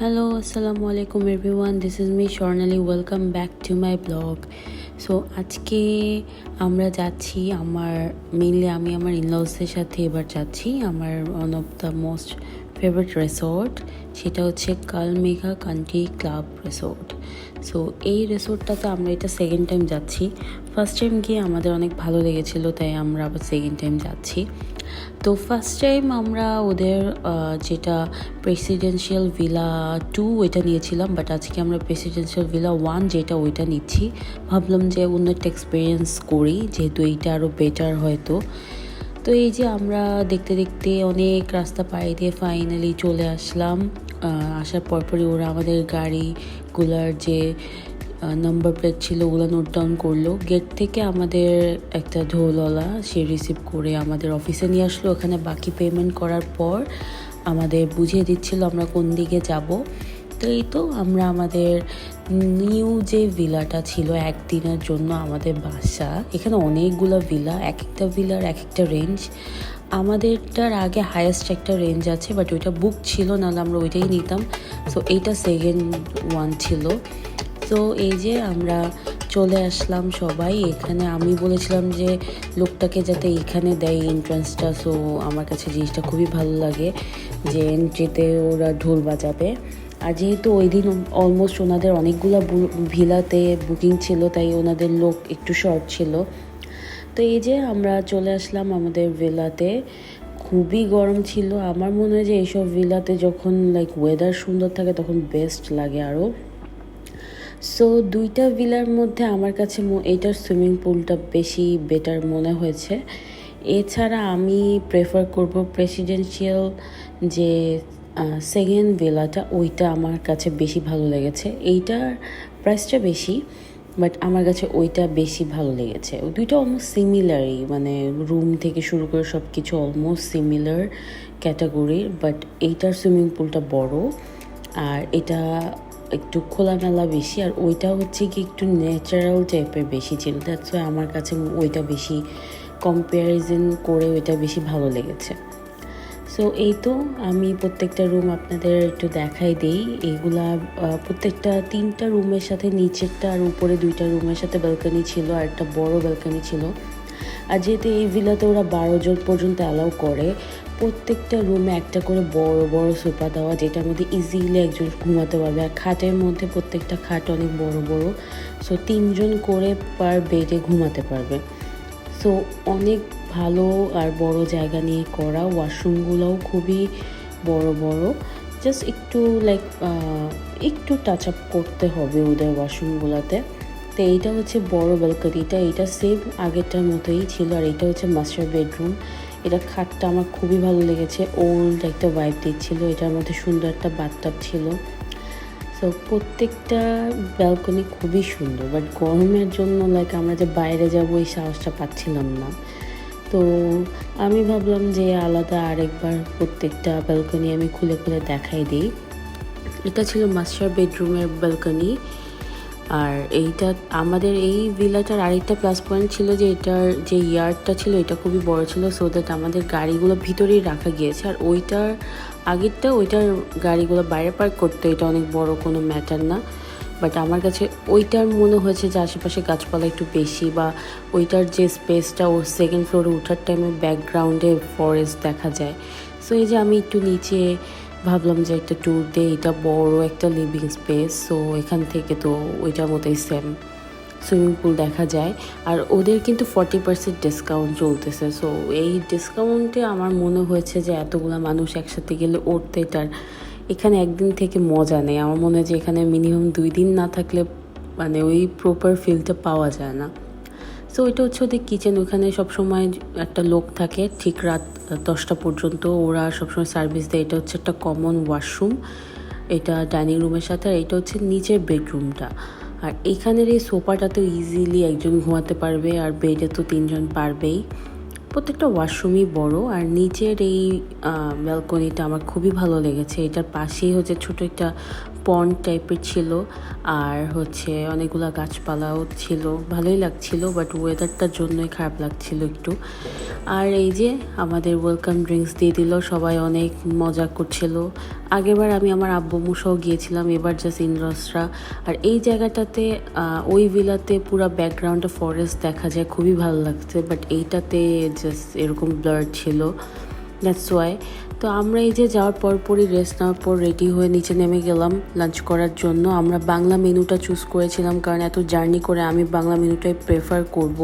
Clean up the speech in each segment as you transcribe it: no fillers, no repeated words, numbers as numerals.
Hello, Assalamu alaikum everyone. This is me Sharnali. Welcome back to my blog. So আজকে আমরা যাচ্ছি আমি আমার ইনলসদের সাথে এবার যাচ্ছি আমার one of the most favourite resort, সেটা হচ্ছে Kalmegha country club resort. So এই রিসোর্টটাতে আমরা এটা সেকেন্ড টাইম যাচ্ছি। ফার্স্ট টাইম গিয়ে আমাদের অনেক ভালো লেগেছিলো, তাই আমরা আবার সেকেন্ড টাইম যাচ্ছি। তো ফার্স্ট টাইম আমরা ওদের যেটা প্রেসিডেন্সিয়াল ভিলা 2 ওইটা নিয়েছিলাম, বাট আজকে আমরা প্রেসিডেন্সিয়াল ভিলা 1 যেটা ওইটা নিচ্ছি। ভাবলাম যে অন্য একটা এক্সপিরিয়েন্স করি, যেহেতু এইটা আরও বেটার হয়তো। তো এই যে আমরা দেখতে দেখতে অনেক রাস্তা পাড়ি দিয়ে ফাইনালি চলে আসলাম। আসার পরপরই ওরা আমাদের গাড়িগুলার যে নাম্বার প্লেট ছিল ওগুলো নোট ডাউন করলো। গেট থেকে আমাদের একটা ঢোলওয়ালা সে রিসিভ করে আমাদের অফিসে নিয়ে আসলো। ওখানে বাকি পেমেন্ট করার পর আমাদের বুঝিয়ে দিচ্ছিল আমরা কোন দিকে যাব। তো এই তো আমরা আমাদের নিউ যে ভিলাটা ছিল একদিনের জন্য আমাদের বাসা, এখানে অনেকগুলো ভিলা, এক একটা ভিলার এক একটা রেঞ্জ। আমাদেরটার আগে হায়েস্ট একটা রেঞ্জ আছে, বাট ওইটা বুক ছিল, নাহলে আমরা ওইটাই নিতাম। সো এইটা সেকেন্ড ওয়ান ছিল। তো এই যে আমরা চলে আসলাম সবাই এখানে। আমি বলেছিলাম যে লোকটাকে যাতে এখানে দেয় এন্ট্রান্সটা। সো আমার কাছে জিনিসটা খুবই ভালো লাগে যে এন্ট্রিতে ওরা ঢোল বাজাবে। আর যেহেতু ওই দিন অলমোস্ট ওনাদের অনেকগুলো ভিলাতে বুকিং ছিল, তাই ওনাদের লোক একটু শর্ট ছিল। তো এই যে আমরা চলে আসলাম আমাদের ভিলাতে। খুবই গরম ছিল। আমার মনে হয় যে এইসব ভিলাতে যখন ওয়েদার সুন্দর থাকে তখন বেস্ট লাগে আরও। সো দুইটা ভিলার মধ্যে আমার কাছে এইটার সুইমিং পুলটা বেশি বেটার মনে হয়েছে। এছাড়া আমি প্রেফার করব প্রেসিডেন্সিয়াল যে সেকেন্ড ভিলাটা, ওইটা আমার কাছে বেশি ভালো লেগেছে। এইটার প্রাইসটা বেশি, বাট আমার কাছে ওইটা বেশি ভালো লেগেছে। দুইটা অলমোস্ট সিমিলারই, মানে রুম থেকে শুরু করে সব কিছু অলমোস্ট সিমিলার ক্যাটাগরির। বাট এইটার সুইমিং পুলটা বড়, আর এটা একটু খোলামেলা বেশি, আর ওইটা হচ্ছে কি একটু ন্যাচারাল টাইপের বেশি ছিল। দ্যাটস ওয়াই আমার কাছে ওইটা বেশি কম্প্যারিজন করে ওইটা বেশি ভালো লেগেছে। সো এই তো আমি প্রত্যেকটা রুম আপনাদের একটু দেখাই দিই। এইগুলা প্রত্যেকটা 3টা রুমের সাথে নিচেরটা আর উপরে 2টা রুমের সাথে ব্যালকনি ছিল, আর একটা বড় ব্যালকনি ছিল। আর যেহেতু এই ভিলাতে ওরা 12 জন পর্যন্ত অ্যালাউ করে, প্রত্যেকটা রুমে একটা করে বড় বড় সোফা দেওয়া, যেটার মধ্যে ইজিলি একজন ঘুমাতে পারবে। আর খাটের মধ্যে প্রত্যেকটা খাট অনেক বড় বড়, সো 3 জন করে পার বেডে ঘুমাতে পারবে। সো অনেক ভালো আর বড় জায়গা নিয়ে করা। ওয়াশরুমগুলোও খুবই বড় বড়, জাস্ট একটু একটু টাচ আপ করতে হবে ওদের ওয়াশরুমগুলোতে। তো এইটা হচ্ছে বড় ব্যালকনিটা, এটা সেম আগেরটার মতোই ছিল। আর এটা হচ্ছে মাস্টার বেডরুম। এটা খাটটা আমার খুবই ভালো লেগেছে, ওল্ড একটা ভাইব দিচ্ছিল। এটার মধ্যে সুন্দর একটা বাথটাব ছিল। সো প্রত্যেকটা ব্যালকনি খুবই সুন্দর, বাট গরমের জন্য আমরা যে বাইরে যাবো এই সাহসটা পাচ্ছিলাম না। তো আমি ভাবলাম যে আলাদা আরেকবার প্রত্যেকটা ব্যালকনি আমি খুলে খুলে দেখাই দিই। এটা ছিল মাস্টার বেডরুমের ব্যালকনি। আর এইটা আমাদের এই ভিলাটার আরেকটা প্লাস পয়েন্ট ছিল যে এটার যে ইয়ার্ডটা ছিল এটা খুবই বড় ছিল, সো দ্যাট আমাদের গাড়িগুলো ভিতরেই রাখা গিয়েছে। আর ওইটার গাড়িগুলো বাইরে পার্ক করতে এটা অনেক বড় কোনো ম্যাটার না। বাট আমার কাছে ওইটার মনে হয়েছে যে আশেপাশে গাছপালা একটু বেশি, বা ওইটার যে স্পেসটা ওর সেকেন্ড ফ্লোরে ওঠার টাইমে ব্যাকগ্রাউন্ডে ফরেস্ট দেখা যায়। সো এই যে আমি একটু নিচে ভাবলাম যে একটা ট্যুর দিয়ে, এটা বড় একটা লিভিং স্পেস। সো এখান থেকে তো ওইটার মতোই সেম সুইমিং পুল দেখা যায়। আর ওদের কিন্তু 40% ডিসকাউন্ট চলতেছে। সো এই ডিসকাউন্টে আমার মনে হয়েছে যে এতগুলো মানুষ একসাথে গেলে উঠতে তার এখানে একদিন থেকে মজা নেই। আমার মনে হয় যে এখানে মিনিমাম 2 দিন না থাকলে ওই প্রপার ফিলটা পাওয়া যায় না। সো ওইটা হচ্ছে ওদের কিচেন। ওখানে সবসময় একটা লোক থাকে ঠিক রাত 10টা পর্যন্ত, ওরা সবসময় সার্ভিস দেয়। এটা হচ্ছে একটা কমন ওয়াশরুম, এটা ডাইনিং রুমের সাথে। আর এটা হচ্ছে নিচের বেডরুমটা। আর এখানের এই সোফাটা তো ইজিলি একজন ঘুমাতে পারবে, আর বেডে তো 3 জন পারবেই। প্রত্যেকটা ওয়াশরুমই বড়। আর নিচের এই ব্যালকনিটা আমার খুবই ভালো লেগেছে। এটার পাশেই হচ্ছে ছোট একটা পন্ড টাইপের ছিল, আর হচ্ছে অনেকগুলো গাছপালাও ছিল। ভালোই লাগছিল, বাট ওয়েদারটার জন্যই খারাপ লাগছিল একটু। আর এই যে আমাদের ওয়েলকাম ড্রিঙ্কস দিয়ে দিল, সবাই অনেক মজা করছিল। আগেরবার আমি আমার আব্বু মুসাও গিয়েছিলাম, এবার জাস্ট ইনলসরা। আর এই জায়গাটাতে ওই ভিলাতে পুরো ব্যাকগ্রাউন্ডে ফরেস্ট দেখা যায়, খুবই ভালো লাগছে। বাট এইটাতে জাস্ট এরকম ব্লার ছিল, দ্যাটস ওয়াই। তো আমরা এই যে যাওয়ার পরপরই রেস্ট নেওয়ার পর রেডি হয়ে নিচে নেমে গেলাম লাঞ্চ করার জন্য। আমরা বাংলা মেনুটা চুজ করেছিলাম, কারণ এত জার্নি করে আমি বাংলা মেনুটাই প্রেফার করব।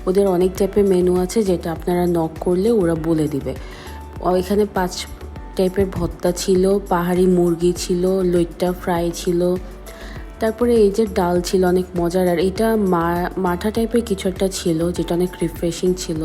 ওদের অনেক টাইপের মেনু আছে, যেটা আপনারা নক করলে ওরা বলে দিবে। এখানে 5 টাইপের ভর্তা ছিল, পাহাড়ি মুরগি ছিল, লইট্টা ফ্রাই ছিল, তারপরে এই যে ডাল ছিল অনেক মজার। আর এটা মাঠা টাইপের কিছু একটা ছিল, যেটা অনেক রিফ্রেশিং ছিল।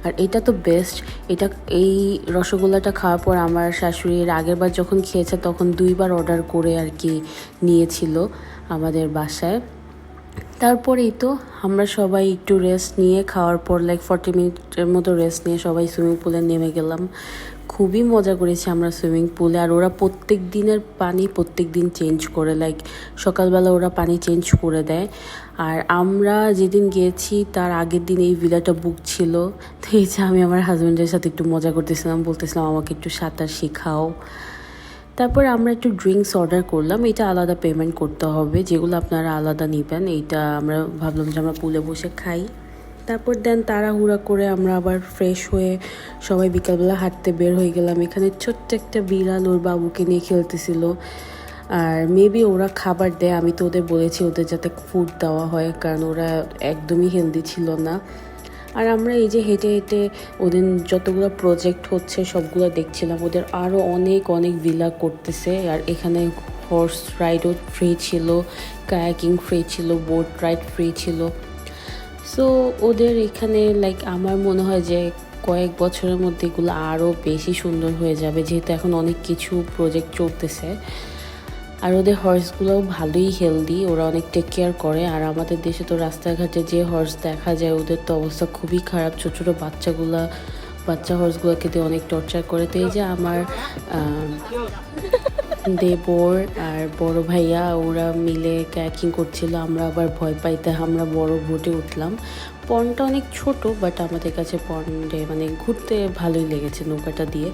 আর এটা তো বেস্ট। এই রসগোল্লাটা খাওয়ার পর আমার শাশুড়ির আগেরবার যখন খেয়েছে তখন 2বার অর্ডার করে আর কি নিয়েছিল আমাদের বাসায়। তারপরেই তো আমরা সবাই একটু রেস্ট নিয়ে, খাওয়ার পর 40 মিনিটের মতো রেস্ট নিয়ে সবাই সুইমিং পুলে নেমে গেলাম। খুবই মজা করেছি আমরা সুইমিং পুলে। আর ওরা প্রত্যেক দিনের পানি প্রত্যেক দিন চেঞ্জ করে, সকালবেলা ওরা পানি চেঞ্জ করে দেয়। আর আমরা যেদিন গিয়েছি তার আগের দিন এই ভিলাটা বুক ছিল। তো এই যে আমি আমার হাজব্যান্ডের সাথে একটু মজা করতেছিলাম, বলতেছিলাম আমাকে একটু সাঁতার শেখাও। তারপর আমরা একটু ড্রিঙ্কস অর্ডার করলাম। এটা আলাদা পেমেন্ট করতে হবে, যেগুলো আপনারা আলাদা নেবেন। এইটা আমরা ভাবলাম যে আমরা পুলে বসে খাই। তারপর দেন তাড়াহুড়া করে আমরা আবার ফ্রেশ হয়ে সবাই বিকালবেলা হাঁটতে বের হয়ে গেলাম। এখানে ছোট্ট একটা বিড়াল ওর বাবুকে নিয়ে খেলতেছিল। আর মেবি ওরা খাবার দেয়, আমি তো ওদের বলেছি ওদের যাতে ফুড দেওয়া হয়, কারণ ওরা একদমই হেলদি ছিল না। আর আমরা এই যে হেঁটে হেঁটে ওদের যতগুলো প্রজেক্ট হচ্ছে সবগুলো দেখছিলাম। ওদের আরও অনেক অনেক ভিলা করতেছে। আর এখানে হর্স রাইডও ফ্রি ছিল, কায়াকিং ফ্রি ছিল, বোট রাইড ফ্রি ছিল। সো ওদের এখানে আমার মনে হয় যে কয়েক বছরের মধ্যে এগুলো আরও বেশি সুন্দর হয়ে যাবে, যেহেতু এখন অনেক কিছু প্রজেক্ট চলতেছে। আর ওদের হর্সগুলোও ভালোই হেলদি, ওরা অনেক টেক কেয়ার করে। আর আমাদের দেশে তো রাস্তাঘাটে যে হর্স দেখা যায় ওদের তো অবস্থা খুবই খারাপ। ছোটো ছোটো বাচ্চা হর্সগুলোকে দিয়ে অনেক টর্চার করে। তো এই যে আমার দেবর আর বড় ভাইয়া ওরা মিলে কায়াকিং করছিল। আমরা আবার ভয় পাইতে আমরা বড় বোটে উঠলাম। পন্ডটা অনেক ছোট, বাট আমাদের কাছে পন্ডে ঘুরতে ভালোই লেগেছে নৌকাটা দিয়ে।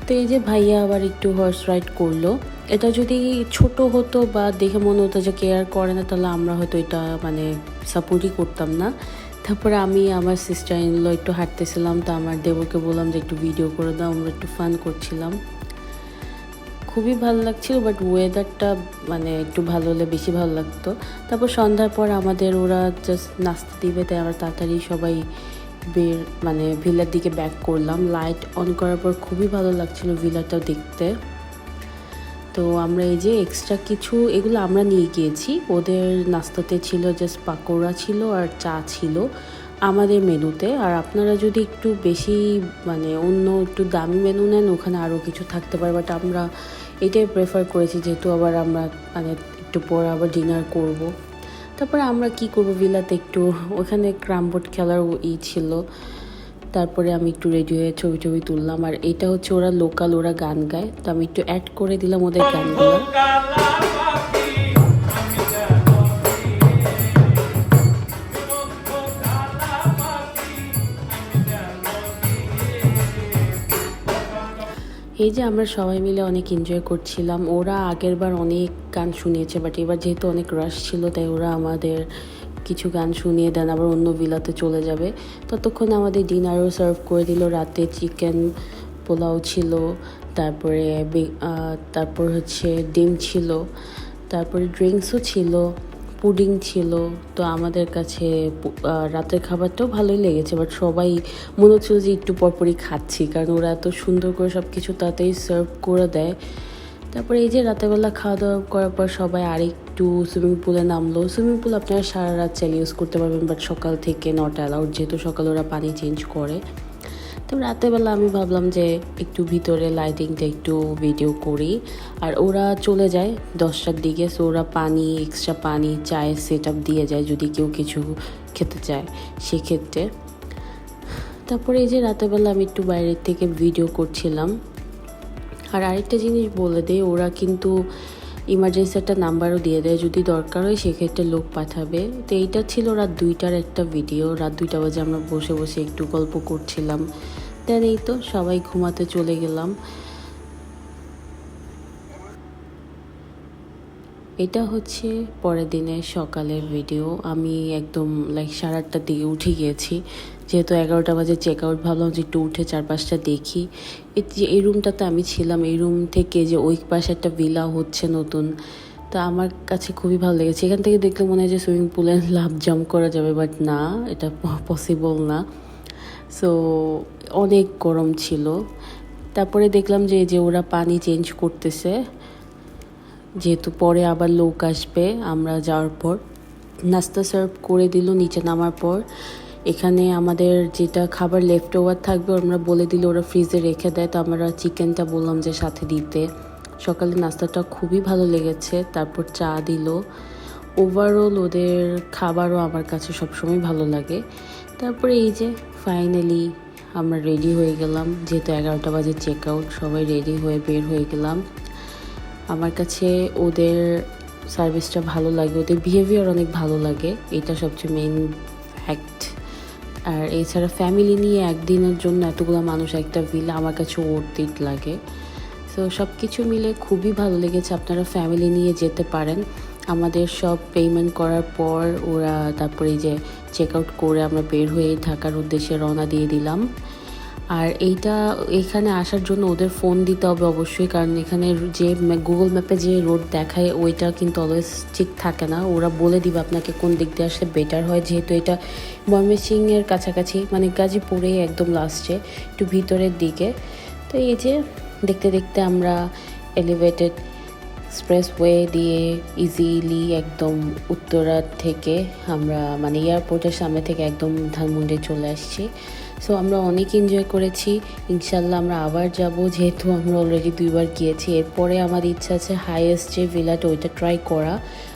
তো এই যে ভাইয়া আবার একটু হর্স রাইড করলো। এটা যদি ছোট হতো বা দেখে মনে হতো যে কেয়ার করে না, তাহলে আমরা হয়তো এটা সাপোর্টই করতাম না। তারপরে আমি আমার সিস্টার ইনল একটু হাঁটতেছিলাম, তো আমার দেবরকে বললাম যে একটু ভিডিও করে দাও। আমরা একটু ফান করছিলাম, খুবই ভালো লাগছিল। বাট ওয়েদারটা একটু ভালো হলে বেশি ভালো লাগতো। তারপর সন্ধ্যার পর আমাদের ওরা জাস্ট নাস্তা দিবে, তাই আমরা তাড়াতাড়ি সবাই ভিলার দিকে ব্যাক করলাম। লাইট অন করার পর খুবই ভালো লাগছিল ভিলাটা দেখতে। তো আমরা এই যে এক্সট্রা কিছু এগুলো আমরা নিয়ে গিয়েছি। ওদের নাস্তাতে ছিল জাস্ট পাকোড়া ছিল আর চা ছিল আমাদের মেনুতে। আর আপনারা যদি একটু বেশি অন্য একটু দামি মেনু নেন, ওখানে আরও কিছু থাকতে পারে। বাট আমরা এটাই প্রেফার করেছি, যেহেতু আবার আমরা একটু পর আবার ডিনার করব। তারপরে আমরা কি করব, ভিলাতে একটু ওখানে ক্রামবোর্ড খেলার ছিল। তারপরে আমি একটু রেডি হয়ে ছবি তুললাম। আর এটা হচ্ছে ওরা লোকাল, ওরা গান গায়, তো আমি একটু অ্যাড করে দিলাম ওদের গানগুলো। এই যে আমরা সবাই মিলে অনেক এনজয় করছিলাম। ওরা আগেরবার অনেক গান শুনিয়েছে, বাট এবার যেহেতু অনেক রাশ ছিল তাই ওরা আমাদের কিছু গান শুনিয়ে দেন, আবার অন্য ভিলাতে চলে যাবে। ততক্ষণ আমাদের ডিনারও সার্ভ করে দিল। রাতে চিকেন পোলাও ছিল, তারপর হচ্ছে ডিম ছিল, তারপরে ড্রিঙ্কসও ছিল, পুডিং ছিল। তো আমাদের কাছে রাতের খাবারটাও ভালোই লেগেছে। বাট সবাই মনে হচ্ছিল যে একটু পরপরই খাচ্ছি, কারণ ওরা এত সুন্দর করে সব কিছু তাড়াতাড়ি সার্ভ করে দেয়। তারপরে এই যে রাতেরবেলা খাওয়া দাওয়া করার পর সবাই আরেকটু সুইমিং পুলে নামলো। সুইমিং পুল আপনারা সারা রাত চাইলে ইউজ করতে পারবেন, বাট সকাল থেকে নট অ্যালাউড, যেহেতু সকালে ওরা পানি চেঞ্জ করে। তো রাতেরবেলা আমি ভাবলাম যে একটু ভিতরে লাইটিংটা একটু ভিডিও করি। আর ওরা চলে যায় 10টার দিকে। সো ওরা এক্সট্রা পানি চায়ের সেট আপ দিয়ে যায় যদি কেউ কিছু খেতে চায় সেক্ষেত্রে। তারপরে এই যে রাতেরবেলা আমি একটু বাইরের থেকে ভিডিও করছিলাম। আর আরেকটা জিনিস বলে দেয়, ওরা কিন্তু ইমার্জেন্সি একটা নাম্বারও দিয়ে দেয়, যদি দরকার হয় সেক্ষেত্রে লোক পাঠাবে। তো এইটা ছিল রাত 2টার একটা ভিডিও। রাত 2টা বাজে আমরা বসে বসে একটু গল্প করছিলাম। দেন এই তো সবাই ঘুমাতে চলে গেলাম। এটা হচ্ছে পরের দিনের সকালের ভিডিও। আমি একদম লাইক 8:30টার দিকে উঠে গিয়েছি, যেহেতু 11টা বাজে চেক আউট। ভাবলাম যে একটু উঠে চারপাশটা দেখি। এই রুমটাতে আমি ছিলাম, এই রুম থেকে যে ওই পাশে একটা ভিলা হচ্ছে নতুন, তা আমার কাছে খুবই ভালো লেগেছে। এখান থেকে দেখলে মনে হয় যে সুইমিং পুলে লাফ জাম্প করা যাবে, বাট না, এটা পসিবল না। সো অনেক গরম ছিল। তারপরে দেখলাম যে ওরা পানি চেঞ্জ করতেছে, যেহেতু পরে আবার লোক আসবে। আমরা যাওয়ার পর নাস্তা সার্ভ করে দিল নিচে নামার পর। এখানে আমাদের যেটা খাবার লেফট ওভার থাকবে আমরা বলে দিলে ওরা ফ্রিজে রেখে দেয়, তো আমরা চিকেনটা বললাম যে সাথে দিতে। সকালে নাস্তাটা খুবই ভালো লেগেছে। তারপর চা দিল। ওভারঅল ওদের খাবারও আমার কাছে সবসময় ভালো লাগে। তারপরে এই যে ফাইনালি আমরা রেডি হয়ে গেলাম, যেহেতু 11টা বাজে চেক আউট। সবাই রেডি হয়ে বের হয়ে গেলাম। আমার কাছে ওদের সার্ভিসটা ভালো লাগে, ওদের বিহেভিয়ার অনেক ভালো লাগে, এটা সবচেয়ে মেইন ফ্যাক্ট। আর এছাড়া ফ্যামিলি নিয়ে একদিনের জন্য এতগুলো মানুষ একটা ভিলা আমার কাছে ওর্থ ইট লাগে। সো সব কিছু মিলে খুবই ভালো লেগেছে। আপনারা ফ্যামিলি নিয়ে যেতে পারেন। আমাদের সব পেমেন্ট করার পর ওরা তারপরে যে চেক আউট করে আমরা বের হয়ে ঢাকার উদ্দেশ্যে রওনা দিয়ে দিলাম। আর এখানে আসার জন্য ওদের ফোন দিতে হবে অবশ্যই, কারণ এখানে যে গুগল ম্যাপে যে রোড দেখায় ওইটা কিন্তু অলওয়েজ ঠিক থাকে না। ওরা বলে দিবে আপনাকে কোন দিক দিয়ে আসলে বেটার হয়, যেহেতু এটা ময়মনসিংহের কাছাকাছি, মানে গাজীপুরে একদম লাস্টে, একটু ভিতরের দিকে। তো এই যে দেখতে দেখতে আমরা এলিভেটেড এক্সপ্রেসওয়ে দিয়ে ইজিলি একদম উত্তরা থেকে আমরা মানে এয়ারপোর্টের সামনে থেকে একদম ধানমন্ডি চলে আসছি। সো আমরা অনেক এনজয় করেছি। ইনশাল্লাহ আমরা আবার যাব, যেহেতু আমরা অলরেডি 2বার গিয়েছি। এরপরে আমার ইচ্ছা আছে হাইয়েস্ট যে ভিলাটা ওইটা ট্রাই করা।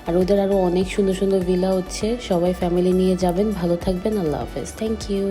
আর ওদের আরও অনেক সুন্দর সুন্দর ভিলা হচ্ছে। সবাই ফ্যামিলি নিয়ে যাবেন। ভালো থাকবেন। আল্লাহ হাফেজ। Thank you.